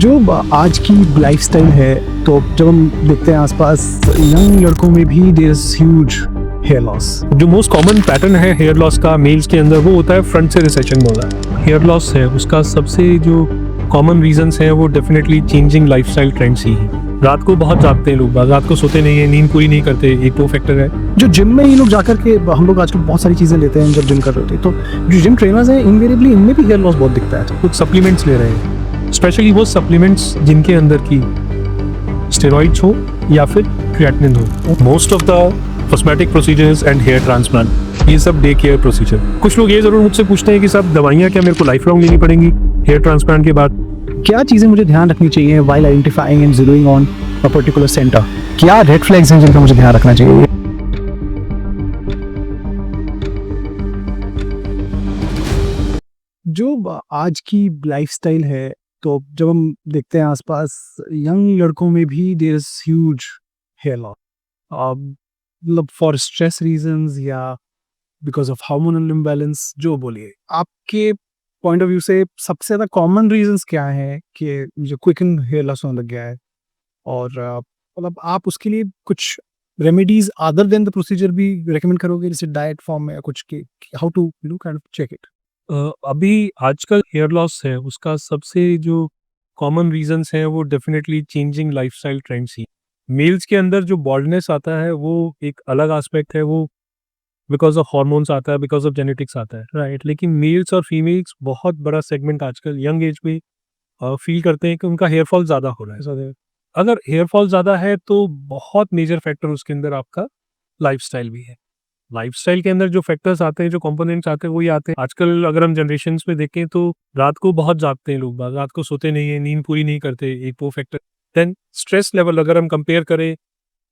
जो आज की लाइफस्टाइल है, तो जब हम देखते हैं आसपास यंग लड़कों में भी there is huge hair loss. जो मोस्ट कॉमन पैटर्न है हेयर लॉस का मेल्स के अंदर वो होता है फ्रंट से रिसेशन बोला है। हेयर लॉस है उसका सबसे जो कॉमन रीजंस है वो डेफिनेटली चेंजिंग लाइफस्टाइल ट्रेंड्स ही है। रात को बहुत जागते हैं लोग, रात को सोते नहीं है, नींद पूरी नहीं करते, एक वो फैक्टर है। जो जिम में ये लोग जाकर के, हम लोग आजकल बहुत सारी चीज़ें लेते हैं जब जिम कर रहे होते हैं, तो जो जिम ट्रेनर्स हैं इनवेरिएबली इनमें भी हेयर लॉस बहुत दिखता है। कुछ सप्लीमेंट्स ले रहे हैं, स्पेशली वो सप्लीमेंट्स जिनके अंदर की स्टेरॉइड्स हो या फिर क्रिएटिनिन हो। Most of the cosmetic procedures and hair transplant ये सब डे केयर प्रोसीजर। कुछ लोग ये जरूर मुझसे पूछते हैं कि साहब दवाइयाँ क्या मेरे को लाइफ लॉन्ग लेनी पड़ेंगी हेयर ट्रांसप्लांट के बाद? क्या चीज़ें मुझे ध्यान रखनी चाहिए while identifying and zeroing on a particular centre? क्या रेड फ्लैग्स हैं जिनका मुझे ध्यान रखना चाहिए? जो आज की लाइफस्टाइल है, तो जब हम देखते हैं आसपास यंग लड़कों में भी there is huge hair loss, मतलब फॉर स्ट्रेस रीजंस या बिकॉज ऑफ हार्मोनल इम्बैलेंस, जो बोलिए आपके पॉइंट ऑफ व्यू से सबसे ज़्यादा कॉमन रीजंस क्या है कि जो क्विकन हेयर लॉस होने लग गया है? और मतलब आप उसके लिए कुछ remedies other than the procedure भी रेकमेंड करोगे, जैसे डाइट फॉर्म में या कुछ के how to you kind of check it? अभी आजकल हेयर लॉस है उसका सबसे जो कॉमन रीजंस है वो डेफिनेटली चेंजिंग लाइफस्टाइल ट्रेंड्स ही। मेल्स के अंदर जो बॉल्डनेस आता है वो एक अलग एस्पेक्ट है, वो बिकॉज ऑफ हार्मोन्स आता है, बिकॉज ऑफ जेनेटिक्स आता है, राइट। लेकिन मेल्स और फीमेल्स बहुत बड़ा सेगमेंट आजकल यंग एज में फील करते हैं कि उनका हेयर फॉल ज़्यादा हो रहा है। अगर हेयर फॉल ज़्यादा है तो बहुत मेजर फैक्टर उसके अंदर आपका लाइफस्टाइल भी है। लाइफस्टाइल के अंदर जो फैक्टर्स आते हैं, जो कंपोनेंट्स आते हैं, वही आते हैं। आजकल अगर हम जनरेशन्स में देखें तो रात को बहुत जागते हैं लोग, रात को सोते नहीं है, नींद पूरी नहीं करते, एक वो फैक्टर। देन स्ट्रेस लेवल अगर हम कंपेयर करें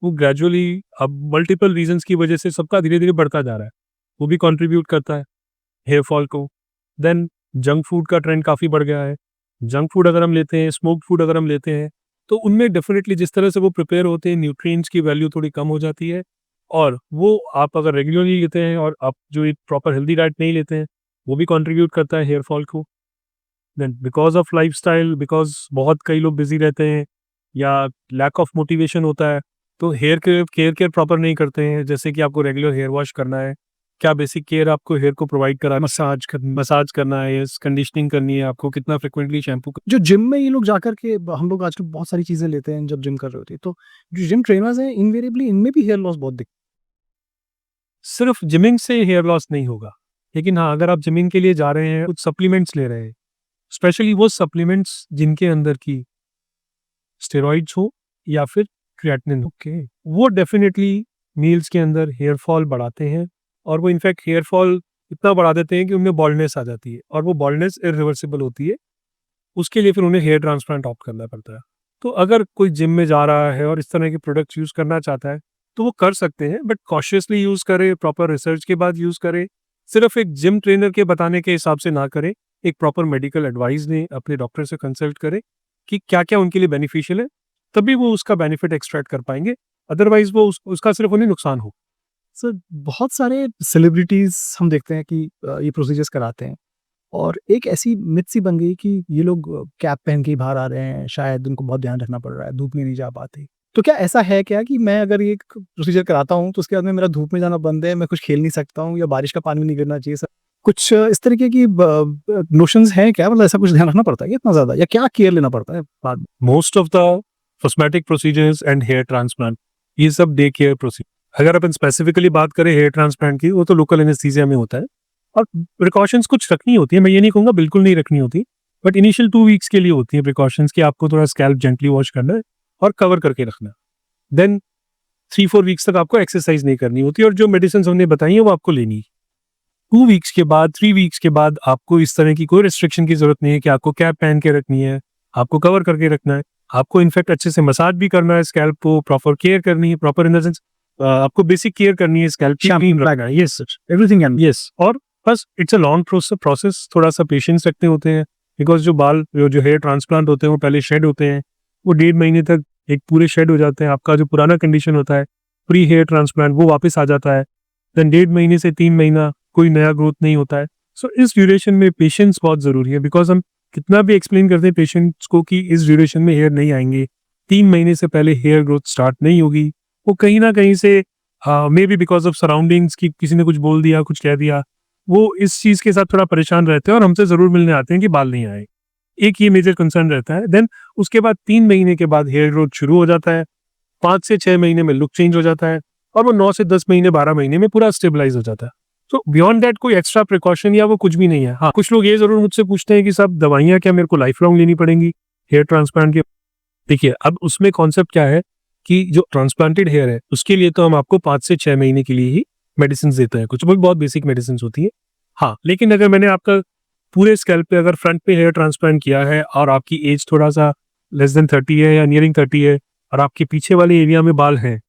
वो ग्रेजुअली अब मल्टीपल रीजंस की वजह से सबका धीरे धीरे बढ़ता जा रहा है, वो भी कंट्रीब्यूट करता है हेयर फॉल को। देन जंक फूड का ट्रेंड काफ़ी बढ़ गया है। जंक फूड अगर हम लेते हैं, स्मोक्ड फूड अगर हम लेते हैं, तो उनमें डेफिनेटली जिस तरह से वो प्रिपेयर होते हैं न्यूट्रिएंट्स की वैल्यू थोड़ी कम हो जाती है। और वो आप अगर रेगुलरली लेते हैं और आप जो एक प्रॉपर हेल्दी डाइट नहीं लेते हैं, वो भी कंट्रीब्यूट करता है हेयर फॉल को। Then because of lifestyle, because बहुत कई लोग बिजी रहते हैं या लैक ऑफ मोटिवेशन होता है, तो हेयर केयर प्रॉपर नहीं करते हैं। जैसे कि आपको रेगुलर हेयर वॉश करना है, क्या बेसिक केयर आपको हेयर को प्रोवाइड करा, मसाज करना है, कंडीशनिंग करनी है आपको, कितना फ्रिक्वेंटली शैम्पू। जो जिम में ये लोग जाकर के, हम लोग आजकल बहुत सारी चीज़ें लेते हैं जब जिम कर रहे होते हैं, तो जो जिम ट्रेनर्स हैं इनवेरिएबली इनमें भी हेयर लॉस बहुत दिखता सिर्फ जिमिंग से हेयर लॉस नहीं होगा, लेकिन हाँ अगर आप जिमिंग के लिए जा रहे हैं, कुछ सप्लीमेंट्स ले रहे हैं, स्पेशली वो सप्लीमेंट्स जिनके अंदर की स्टेरॉइड्स हो या फिर क्रिएटिनिन हो, वो डेफिनेटली मील्स के अंदर हेयर फॉल बढ़ाते हैं। और वो इनफैक्ट हेयर फॉल इतना बढ़ा देते हैं कि उनमें बॉल्डनेस आ जाती है, और वो बॉल्डनेस इरिवर्सिबल होती है। उसके लिए फिर उन्हें हेयर ट्रांसप्लांट ऑप्ट करना पड़ता है। तो अगर कोई जिम में जा रहा है और इस तरह के प्रोडक्ट्स यूज़ करना चाहता है तो वो कर सकते हैं, बट कॉशियसली यूज़ करें, प्रॉपर रिसर्च के बाद यूज़ करें। सिर्फ एक जिम ट्रेनर के बताने के हिसाब से ना करें, एक प्रॉपर मेडिकल एडवाइस लें, अपने डॉक्टर से कंसल्ट करें कि क्या क्या उनके लिए बेनिफिशियल है, तभी वो उसका बेनिफिट एक्सट्रैक्ट कर पाएंगे। अदरवाइज वो उसका सिर्फ उन्हें नुकसान हो। सर, बहुत सारे सेलिब्रिटीज हम देखते हैं कि ये प्रोसीजर्स कराते हैं, और एक ऐसी मिथ सी बन गई कि ये लोग कैप पहन के ही बाहर आ रहे हैं, शायद उनको बहुत ध्यान रखना पड़ रहा है, धूप में नहीं जा पाते। तो क्या ऐसा है क्या कि मैं अगर ये प्रोसीजर कराता हूँ तो उसके बाद में मेरा धूप में जाना बंद है, मैं कुछ खेल नहीं सकता हूँ, या बारिश का पानी भी नहीं गिरना चाहिए? सर, कुछ इस तरीके की नोशंस हैं क्या? मतलब ऐसा कुछ ध्यान रखना पड़ता है क्या इतना ज्यादा, या क्या केयर लेना पड़ता है बाद में? Most of the cosmetic procedures and hair transplant ये सब डे केयर प्रोसीजर। अगर अपन स्पेसिफिकली बात करें हेयर ट्रांसप्लांट की, वो तो लोकल एनेस्थीसिया में होता है, और प्रिकॉशंस कुछ रखनी होती है। मैं ये नहीं कहूँगा बिल्कुल नहीं रखनी होती, बट इनिशियल 2 वीक्स के लिए होती है प्रिकॉशंस कि आपको थोड़ा स्कैल्प जेंटली वॉश करना है और कवर करके रखना है। देन 3-4 वीक्स तक आपको एक्सरसाइज नहीं करनी होती, और जो मेडिसिन हमने बताई है वो आपको लेनी है। 2 वीक्स के बाद, 3 वीक्स के बाद आपको इस तरह की कोई रिस्ट्रिक्शन की जरूरत नहीं है कि आपको कैप पहन के रखनी है, आपको कवर करके रखना है। आपको इनफैक्ट अच्छे से मसाज भी करना है स्कैल्प को, प्रॉपर केयर करनी है, प्रॉपर इन द सेंस आपको बेसिक केयर करनी है स्कैल्प की, क्लीन रखना है। Yes everything and yes. और बस इट्स अ लॉन्ग प्रोसेस, थोड़ा सा पेशेंस रखते होते हैं, बिकॉज जो हेयर ट्रांसप्लांट होते हैं वो पहले शेड होते हैं, वो 1.5 महीने तक एक पूरे शेड हो जाते हैं। आपका जो पुराना कंडीशन होता है प्री हेयर ट्रांसप्लांट वो वापस आ जाता है। देन 1.5 महीने से 3 महीना कोई नया ग्रोथ नहीं होता है। सो इस ड्यूरेशन में पेशेंस बहुत जरूरी है, बिकॉज हम कितना भी एक्सप्लेन करते हैं पेशेंट्स को कि इस ड्यूरेशन में हेयर नहीं आएंगे, 3 महीने से पहले हेयर ग्रोथ स्टार्ट नहीं होगी, वो कहीं ना कहीं से may be because of surroundings की किसी ने कुछ बोल दिया, कुछ कह दिया, वो इस चीज के साथ थोड़ा परेशान रहते हैं और हमसे जरूर मिलने आते हैं कि बाल नहीं आए। एक ये मेजर कंसर्न रहता है। देन उसके बाद 3 महीने के बाद हेयर ग्रोथ शुरू हो जाता है, 5 से 6 महीने में लुक चेंज हो जाता है और वो 9 से 10 महीने 12 महीने में पूरा स्टेबलाइज हो जाता है। सो बियॉन्ड दैट कोई एक्स्ट्रा प्रिकॉशन या वो कुछ भी नहीं है। हाँ, कुछ लोग ये जरूर मुझसे पूछते हैं कि साहब दवाइयाँ क्या मेरे को लाइफ लॉन्ग लेनी पड़ेंगी हेयर ट्रांसप्लांट के? देखिए, अब उसमें कॉन्सेप्ट क्या है कि जो ट्रांसप्लांटेड हेयर है उसके लिए तो हम आपको 5 से 6 महीने के लिए ही मेडिसिन देते हैं, कुछ बहुत बेसिक मेडिसिन होती है। हाँ, लेकिन अगर मैंने आपका पूरे स्कैल्प पे अगर फ्रंट पे हेयर ट्रांसप्लांट किया है और आपकी एज थोड़ा सा लेस देन 30 है या नियरिंग 30 है और आपके पीछे वाले एरिया में बाल हैं,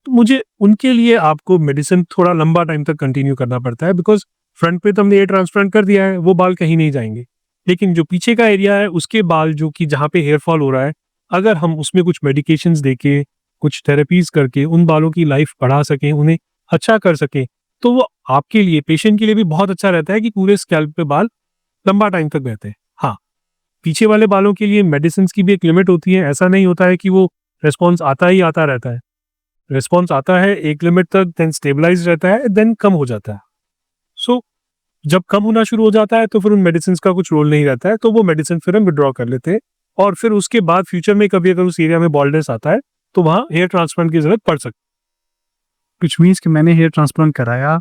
तो मुझे उनके लिए आपको मेडिसिन थोड़ा लंबा टाइम तक कंटिन्यू करना पड़ता है, बिकॉज फ्रंट पे तो हमने हेयर ट्रांसप्लांट कर दिया है, वो बाल कहीं नहीं जाएंगे। लेकिन जो पीछे का एरिया है उसके बाल, जो कि जहाँ पे हेयर फॉल हो रहा है, अगर हम उसमें कुछ मेडिकेशंस देके, कुछ थेरेपीज करके उन बालों की लाइफ बढ़ा सकें, उन्हें अच्छा कर सकें, तो वो आपके लिए, पेशेंट के लिए भी बहुत अच्छा रहता है कि पूरे स्कैल्प पे बाल लंबा टाइम तक रहते हैं। हाँ, पीछे वाले बालों के लिए मेडिसिन की भी एक लिमिट होती है। ऐसा नहीं होता है कि वो रेस्पॉन्स आता ही आता रहता है। रेस्पॉन्स आता है एक लिमिट तक, देन स्टेबलाइज रहता है, देन कम हो जाता है। सो जब कम होना शुरू हो जाता है तो फिर उन मेडिसिन का कुछ रोल नहीं रहता है, तो वो मेडिसिन फिर हम विड्रॉ कर लेते हैं और फिर उसके बाद फ्यूचर में कभी अगर उस एरिया में बॉल्डनेस आता है तो वहाँ हेयर ट्रांसप्लांट की जरूरत पड़ सकती व्हिच मीन्स कि मैंने हेयर ट्रांसप्लांट कराया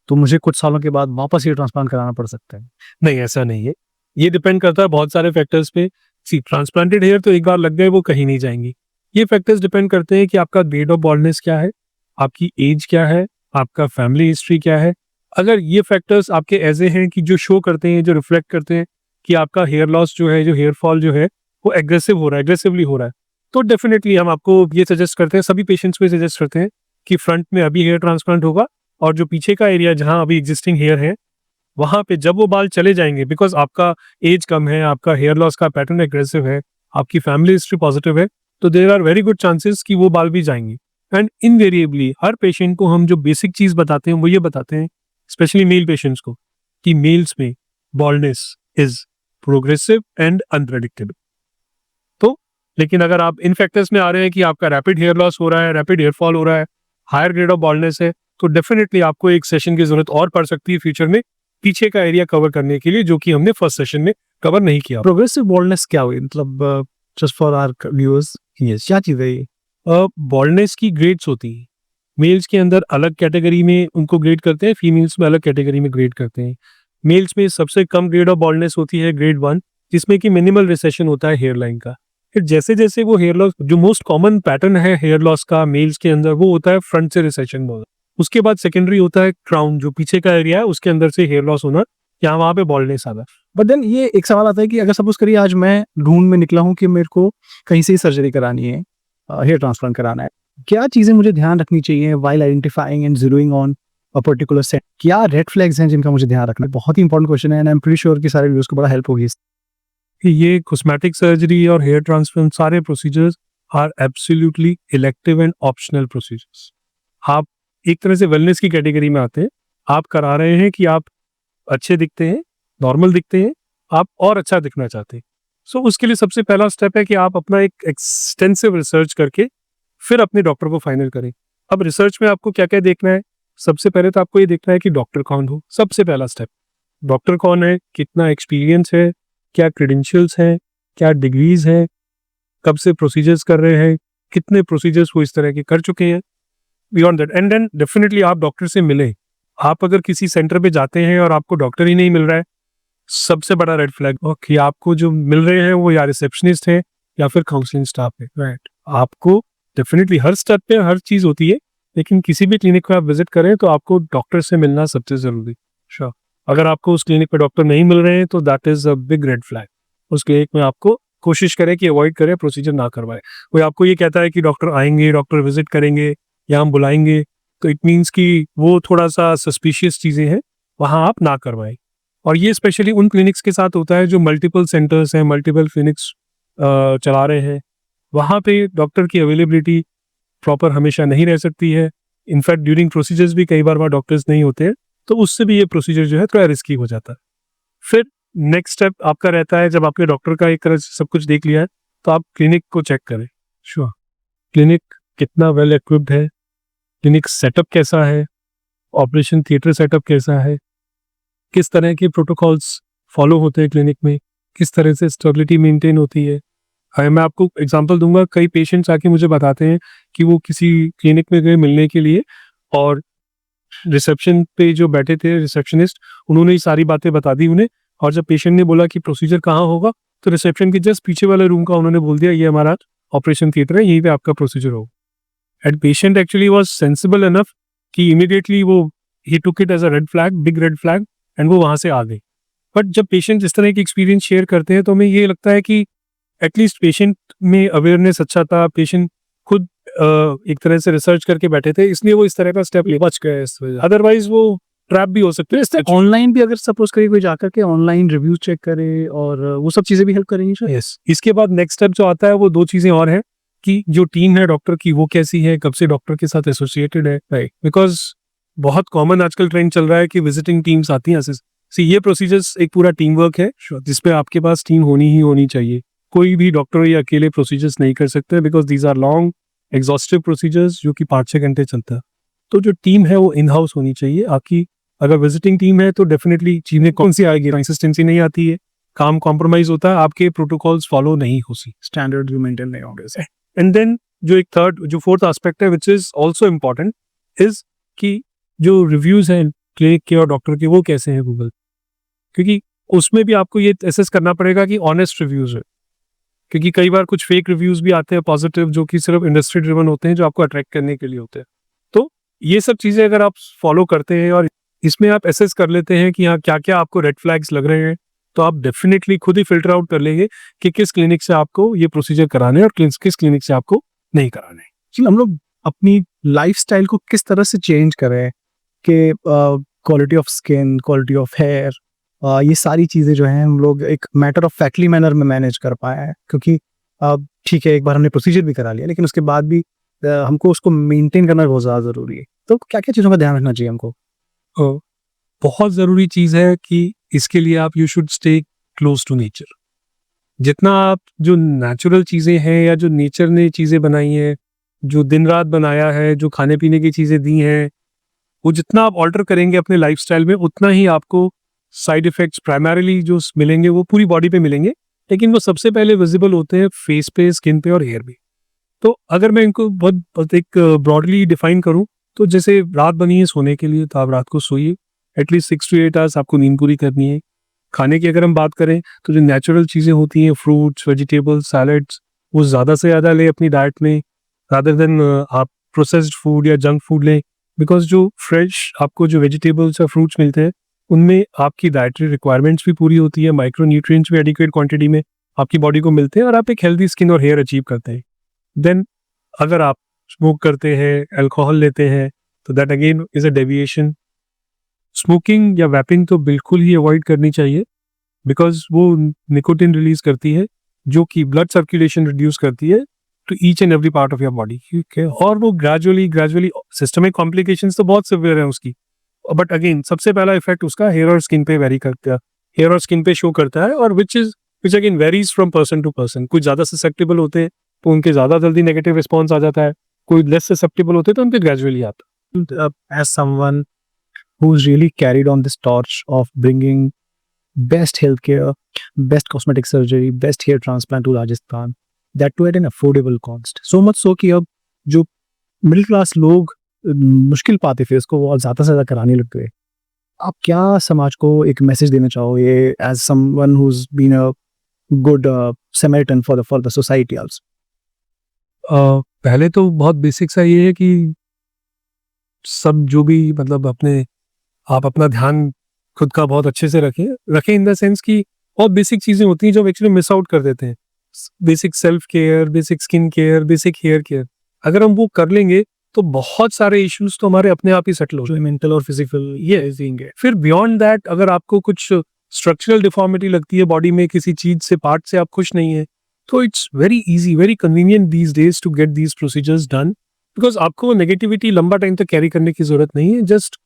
तो मुझे कुछ सालों के बाद वापस हेयर ट्रांसप्लांट कराना पड़ सकता है? है। नहीं, ऐसा नहीं है। ये डिपेंड करता है बहुत सारे फैक्टर्स पे। सी, ट्रांसप्लांटेड हेयर तो एक बार लग गए वो कहीं नहीं जाएंगी। ये फैक्टर्स डिपेंड करते हैं कि आपका ग्रेड ऑफ बॉल्डनेस क्या है, आपकी एज क्या है, आपका फैमिली हिस्ट्री क्या है। अगर ये फैक्टर्स आपके ऐसे हैं कि जो शो करते हैं, जो रिफ्लेक्ट करते हैं कि आपका हेयर लॉस जो है, जो हेयर फॉल जो है, वो एग्रेसिवली हो रहा है, तो डेफिनेटली हम आपको ये सजेस्ट करते हैं, सभी पेशेंट्स को सजेस्ट करते हैं कि फ्रंट में अभी हेयर ट्रांसप्लांट होगा और जो पीछे का एरिया जहां अभी एग्जिस्टिंग हेयर है, वहां पे जब वो बाल चले जाएंगे, बिकॉज आपका एज कम है, आपका हेयर लॉस का पैटर्न एग्रेसिव है, आपकी फैमिली हिस्ट्री पॉजिटिव है, तो there are very good chances कि वो बाल भी जाएंगे। एंड इनवेरिएबली हर पेशेंट को हम जो बेसिक चीज बताते हैं वो ये बताते हैं, स्पेशली मेल पेशेंट्स को, कि मेल्स में baldness is progressive and unpredictable. तो लेकिन अगर आप इन फैक्टर्स में आ रहे हैं कि आपका रैपिड हेयर लॉस हो रहा है, रैपिड हेयर फॉल हो रहा है, हायर ग्रेड ऑफ बॉल्डनेस है, तो डेफिनेटली आपको एक सेशन की जरूरत और पड़ सकती है फ्यूचर में पीछे का एरिया कवर करने के लिए, जो कि हमने फर्स्ट सेशन में कवर नहीं किया। प्रोग्रेसिव बॉल्डनेस क्या हुई, मतलब just for our viewers, yes, क्या चीज है ये? बॉल्डनेस की ग्रेड्स होती है। मेल्स के अंदर अलग कैटेगरी में उनको ग्रेड करते हैं, फीमेल्स में अलग कैटेगरी में ग्रेड करते हैं। मेल्स में सबसे कम ग्रेड ऑफ बॉल्डनेस होती है ग्रेड 1, जिसमें कि मिनिमल रिसेशन होता है हेयर लाइन का। फिर जैसे जैसे वो हेयर लॉस, जो मोस्ट कॉमन पैटर्न है हेयर लॉस का मेल्स के अंदर, वो होता है फ्रंट से रिसेशन होना। उसके बाद सेकेंडरी होता है क्राउन, जो पीछे का एरिया है उसके अंदर से हेयर लॉस होना, यहाँ वहां पे बॉल्डनेस आना। बट देन ये एक सवाल आता है कि अगर सपोज करिए आज मैं ढूंढ में निकला हूँ कि मेरे को कहीं से सर्जरी करानी है, हेयर ट्रांसप्लांट कराना है, क्या चीजें मुझे ध्यान रखनी चाहिए while identifying and zeroing on a particular set? क्या रेड फ्लैग्स हैं जिनका मुझे ध्यान रखना है? बहुत ही इंपॉर्टेंट क्वेश्चन है and I am pretty sure कि सारे व्यूअर्स को बड़ा हेल्प होगी। कि ये कॉस्मेटिक सर्जरी और हेयर ट्रांसप्लांट सारे procedures are absolutely elective and optional procedures. आप एक तरह से वेलनेस की कैटेगरी में आते हैं। आप करा रहे हैं कि आप अच्छे दिखते हैं, नॉर्मल दिखते हैं, आप और अच्छा दिखना चाहते हैं। सो उसके लिए सबसे पहला स्टेप है कि आप अपना एक एक्सटेंसिव रिसर्च करके फिर अपने डॉक्टर को फाइनल करें। अब रिसर्च में आपको क्या क्या देखना है? सबसे पहले तो आपको ये देखना है कि डॉक्टर कौन हो। सबसे पहला स्टेप, डॉक्टर कौन है, कितना एक्सपीरियंस है, क्या क्रेडेंशियल्स हैं, क्या डिग्रीज हैं, कब से प्रोसीजर्स कर रहे हैं, कितने प्रोसीजर्स वो इस तरह के कर चुके हैं। Beyond that, and then definitely आप डॉक्टर से मिले। आप अगर किसी सेंटर पे जाते हैं और आपको डॉक्टर ही नहीं मिल रहा है, सबसे बड़ा रेड फ्लैग कि आपको जो मिल रहे हैं वो या रिसेप्शनिस्ट है या फिर काउंसलिंग स्टाफ है। राइट, आपको डेफिनेटली हर स्टेप पे हर चीज होती है, लेकिन किसी भी क्लिनिक को आप विजिट करें तो आपको डॉक्टर से मिलना सबसे जरूरी। श्योर, अगर आपको उस क्लिनिक पे डॉक्टर नहीं मिल रहे हैं तो that is a big red flag. उस क्लिनिक में आपको कोशिश करें कि अवॉइड करें, प्रोसीजर ना करवाए। कोई आपको ये कहता है कि डॉक्टर आएंगे, डॉक्टर विजिट करेंगे या हम बुलाएंगे, तो इट मीन्स कि वो थोड़ा सा सस्पिशियस चीजें हैं, वहां आप ना करवाएं। और ये स्पेशली उन क्लिनिक्स के साथ होता है जो मल्टीपल सेंटर्स हैं, मल्टीपल क्लिनिक्स चला रहे हैं। वहां पे डॉक्टर की अवेलेबिलिटी प्रॉपर हमेशा नहीं रह सकती है। इनफैक्ट ड्यूरिंग प्रोसीजर्स भी कई बार वहाँ डॉक्टर्स नहीं होते हैं, तो उससे भी ये प्रोसीजर जो है थोड़ा रिस्की हो जाता है। फिर नेक्स्ट स्टेप आपका रहता है, जब आपके डॉक्टर का एक तरह से सब कुछ देख लिया है, तो आप क्लिनिक को चेक करें। श्योर। क्लिनिक कितना वेल इक्विप्ड है, क्लिनिक सेटअप कैसा है, ऑपरेशन थिएटर सेटअप कैसा है, किस तरह के प्रोटोकॉल्स फॉलो होते हैं क्लिनिक में, किस तरह से स्टेबिलिटी मेंटेन होती है। मैं आपको एग्जांपल दूंगा, कई पेशेंट्स आके मुझे बताते हैं कि वो किसी क्लिनिक में गए मिलने के लिए, और रिसेप्शन पे जो बैठे थे रिसेप्शनिस्ट, उन्होंने ये सारी बातें बता दी उन्हें, और जब पेशेंट ने बोला कि प्रोसीजर कहाँ होगा, तो रिसेप्शन के जस्ट पीछे वाले रूम का उन्होंने बोल दिया, ये हमारा ऑपरेशन थिएटर है, यहीं पे आपका प्रोसीजर होगा। And patient actually was sensible enough कि इमीडिएटली वो ही took it as a red flag, big red flag, and वो वहां से आ गए। बट जब पेशेंट इस तरह की एक्सपीरियंस शेयर करते हैं, तो हमें ये लगता है कि एटलीस्ट पेशेंट में अवेयरनेस अच्छा था, पेशेंट खुद एक तरह से रिसर्च करके बैठे थे, इसलिए वो इस तरह का स्टेप ले बच गए इस वजह। अदरवाइज वो ट्रैप भी हो सकते हैं। ऑनलाइन भी अगर सपोज करिए कोई जाकर के ऑनलाइन रिव्यू चेक करे, और वो सब चीजें भी हेल्प करेंगी सर। यस, इसके बाद नेक्स्ट स्टेप जो आता है वो दो चीजें और हैं, कि जो टीम है डॉक्टर की वो कैसी है, कब से डॉक्टर के साथ एसोसिएटेड है, राइट। बिकॉज बहुत कॉमन आजकल ट्रेंड चल रहा है कि विजिटिंग टीम्स आती हैं। ये प्रोसीजर्स एक पूरा टीम वर्क है, जिसपे आपके पास टीम होनी ही होनी चाहिए। कोई भी डॉक्टर ये अकेले प्रोसीजर्स नहीं कर सकते, because these are long exhaustive procedures जो कि 5-6 घंटे चलता है। तो जो टीम है वो इन हाउस होनी चाहिए आपकी। अगर विजिटिंग टीम है तो डेफिनेटली चीजें कौन सी आएगी, कंसिस्टेंसी नहीं आती है, काम कॉम्प्रोमाइज होता है, आपके प्रोटोकॉल्स फॉलो नहीं होती, स्टैंडर्ड भी मेंटेन नहीं होंगे। एंड देन जो फोर्थ एस्पेक्ट है which is also important, is कि जो रिव्यूज हैं क्लिनिक के और डॉक्टर के वो कैसे हैं गूगल, क्योंकि उसमें भी आपको ये एसेस करना पड़ेगा कि ऑनेस्ट रिव्यूज है, क्योंकि कई बार कुछ फेक रिव्यूज भी आते हैं पॉजिटिव, जो कि सिर्फ इंडस्ट्री ड्रिवन होते हैं, जो आपको अट्रैक्ट करने के लिए होते हैं। तो ये सब चीजें अगर आप फॉलो करते हैं और इसमें आप एसेस कर लेते हैं कि यहाँ क्या क्या आपको रेड फ्लैग्स लग रहे हैं, तो आप डेफिनेटली खुद ही फिल्टर आउट कर लेंगे कि किस क्लिनिक से आपको ये प्रोसीजर कराने हैं और किस क्लिनिक से आपको नहीं कराने हैं। चलिए, हम लोग अपनी लाइफस्टाइल को किस तरह से चेंज करें कि quality of skin, quality of hair, ये सारी चीज़ें जो हैं हम लोग एक मैटर ऑफ फैक्टली मैनर में मैनेज कर पाए हैं। क्योंकि ठीक है, एक बार हमने प्रोसीजर भी करा लिया, लेकिन उसके बाद भी हमको उसको मेंटेन करना बहुत ज़्यादा ज़रूरी है। तो क्या क्या चीज़ों का ध्यान रखना चाहिए हमको? बहुत ज़रूरी चीज़ है कि इसके लिए आप you should stay close to nature. जितना आप जो नेचुरल चीज़ें हैं या जो नेचर ने चीज़ें बनाई हैं, जो दिन रात बनाया है, जो खाने पीने की चीज़ें दी हैं, वो जितना आप ऑल्टर करेंगे अपने लाइफस्टाइल में, उतना ही आपको साइड इफेक्ट्स प्राइमरीली जो मिलेंगे वो पूरी बॉडी पे मिलेंगे, लेकिन वो सबसे पहले विजिबल होते हैं फेस पे, स्किन पे और हेयर पे। तो अगर मैं इनको बहुत एक ब्रॉडली डिफाइन करूं, तो जैसे रात बनी है सोने के लिए, तो आप रात को सोइए, एटलीस्ट 6 to 8 आवर्स आपको नींद पूरी करनी है। खाने की अगर हम बात करें, तो जो नेचुरल चीज़ें होती हैं, फ्रूट्स, वेजिटेबल्स, सैलड्स, वो ज़्यादा से ज़्यादा लें अपनी डाइट में, रादर देन आप प्रोसेस्ड फूड या जंक फूड लें। बिकॉज जो फ्रेश आपको जो वेजिटेबल्स या फ्रूट्स मिलते हैं, उनमें आपकी डाइटरी रिक्वायरमेंट्स भी पूरी होती है, माइक्रो न्यूट्रिएंट्स भी एडिक्वेट क्वांटिटी में आपकी बॉडी को मिलते हैं, और आप एक हेल्दी स्किन और हेयर अचीव करते हैं। देन अगर आप स्मोक करते हैं, अल्कोहल लेते हैं, तो that again is a deviation. Smoking या वैपिंग तो बिल्कुल ही अवॉइड करनी चाहिए, बिकॉज वो निकोटिन रिलीज करती है, जो कि ब्लड सर्कुलेशन रिड्यूस करती है to each and every part of your body. ठीक है, और वो ग्रेजुअली सिस्टमिक कॉम्प्लिकेशंस तो बहुत सिवियर है उसकी, बट अगेन सबसे पहला इफेक्ट उसका हेयर और स्किन पे वेरी करता है, हेयर और स्किन पे शो करता है, और which again varies from person to person. कुछ ज्यादा ससेप्टेबल होते हैं तो उनके ज्यादा जल्दी नेगेटिव रिस्पॉन्स आ जाता है, कोई लेस ससेप्टेबल होते हैं तो उनके ग्रेजुअली आता है। As someone who's really carried on this torch of bringing best healthcare, best cosmetic surgery, best hair transplant to Rajasthan, that too at an affordable cost. So much so कि अब जो middle class लोग मुश्किल पाते थे उसको वो ज़्यादा से ज़्यादा कराने लग गए। आप क्या समाज को एक मैसेज देना चाहोगे as someone who's been a good Samaritan for the society also? पहले तो बहुत बेसिक सा ये है कि सब जो भी मतलब आप अपना ध्यान खुद का बहुत अच्छे से रखें इन द सेंस कि बहुत बेसिक चीज़ें होती हैं जो एक्चुअली मिस आउट कर देते हैं। Basic self care, basic skin care, basic hair care, अगर हम वो कर लेंगे तो बहुत सारे इश्यूज तो हमारे अपने आप ही सेटल हो जाएंगे, मेंटल और फिजिकल ये। फिर बियॉन्ड दैट, अगर आपको कुछ स्ट्रक्चरल डिफॉर्मिटी लगती है बॉडी में, किसी चीज से, पार्ट से आप खुश नहीं है, तो it's very easy, very convenient these days to get these procedures done, because आपको नेगेटिविटी लंबा टाइम तक कैरी करने की जरूरत नहीं है। जस्ट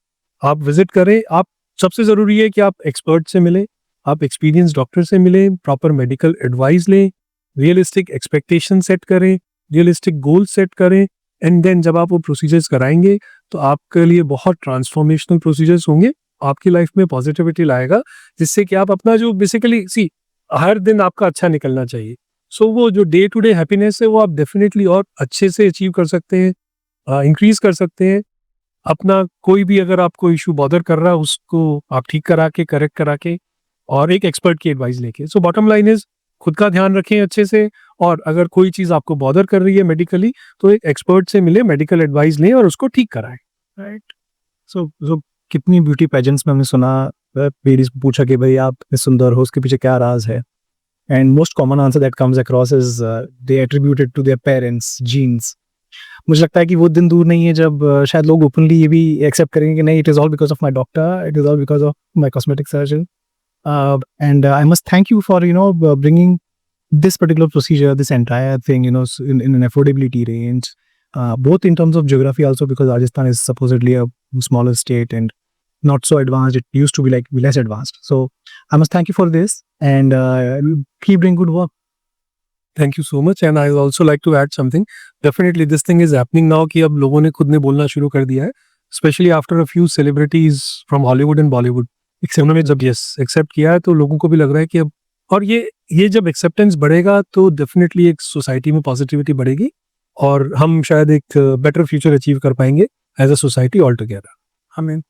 आप विजिट करें। आप सबसे जरूरी है कि आप एक्सपर्ट से मिलें, आप एक्सपीरियंस डॉक्टर से मिलें, प्रॉपर मेडिकल एडवाइस लें, रियलिस्टिक एक्सपेक्टेशन सेट करें, रियलिस्टिक गोल सेट करें, एंड देन जब आप वो प्रोसीजर्स कराएंगे तो आपके लिए बहुत ट्रांसफॉर्मेशनल प्रोसीजर्स होंगे, आपकी लाइफ में पॉजिटिविटी लाएगा, जिससे कि आप अपना जो बेसिकली हर दिन आपका अच्छा निकलना चाहिए। सो वो जो डे टू डे हैप्पीनेस है वो आप डेफिनेटली और अच्छे से अचीव कर सकते हैं, इंक्रीज कर सकते हैं। अपना कोई भी अगर आपको इशू बॉदर कर रहा है उसको आप ठीक करा के, करेक्ट करा के, और एक एक्सपर्ट की एडवाइस लेके। सो बॉटम लाइन इज खुद का ध्यान रखें अच्छे से, और अगर कोई चीज़ आपको बॉदर कर रही है मेडिकली तो एक एक्सपर्ट से मिले, मेडिकल एडवाइस लें और उसको ठीक कराएं। राइट। सो कितनी ब्यूटी पेजेंट्स में हमने सुना, लेडीज पूछा कि भाई आप इतने सुंदर हो, उसके पीछे क्या राज है, and most common answer that comes across is they attributed to their parents, genes. मुझे लगता है कि वो दिन दूर नहीं है जब शायद लोग ओपनली ये भी एक्सेप्ट करेंगे कि नहीं, it is all because of my doctor, it is all because of my cosmetic surgeon. And I must thank you for bringing this particular procedure, this entire thing, in an affordability range, both in terms of geography also, because Rajasthan is supposedly a smaller state and not so advanced. It used to be like less advanced. So I must thank you for this, and keep doing good work. Thank you so much, and I also like to add something. Definitely this thing is happening now कि अब लोगों ने खुद ने बोलना शुरू कर दिया है, specially after a few celebrities from Hollywood and Bollywood. उन्होंने जब एक्सेप्ट किया है तो लोगों को भी लग रहा है कि अब, और ये जब एक्सेप्टेंस बढ़ेगा तो डेफिनेटली एक सोसाइटी में पॉजिटिविटी बढ़ेगी और हम शायद एक बेटर फ्यूचर अचीव कर पाएंगे as a society all together. I mean,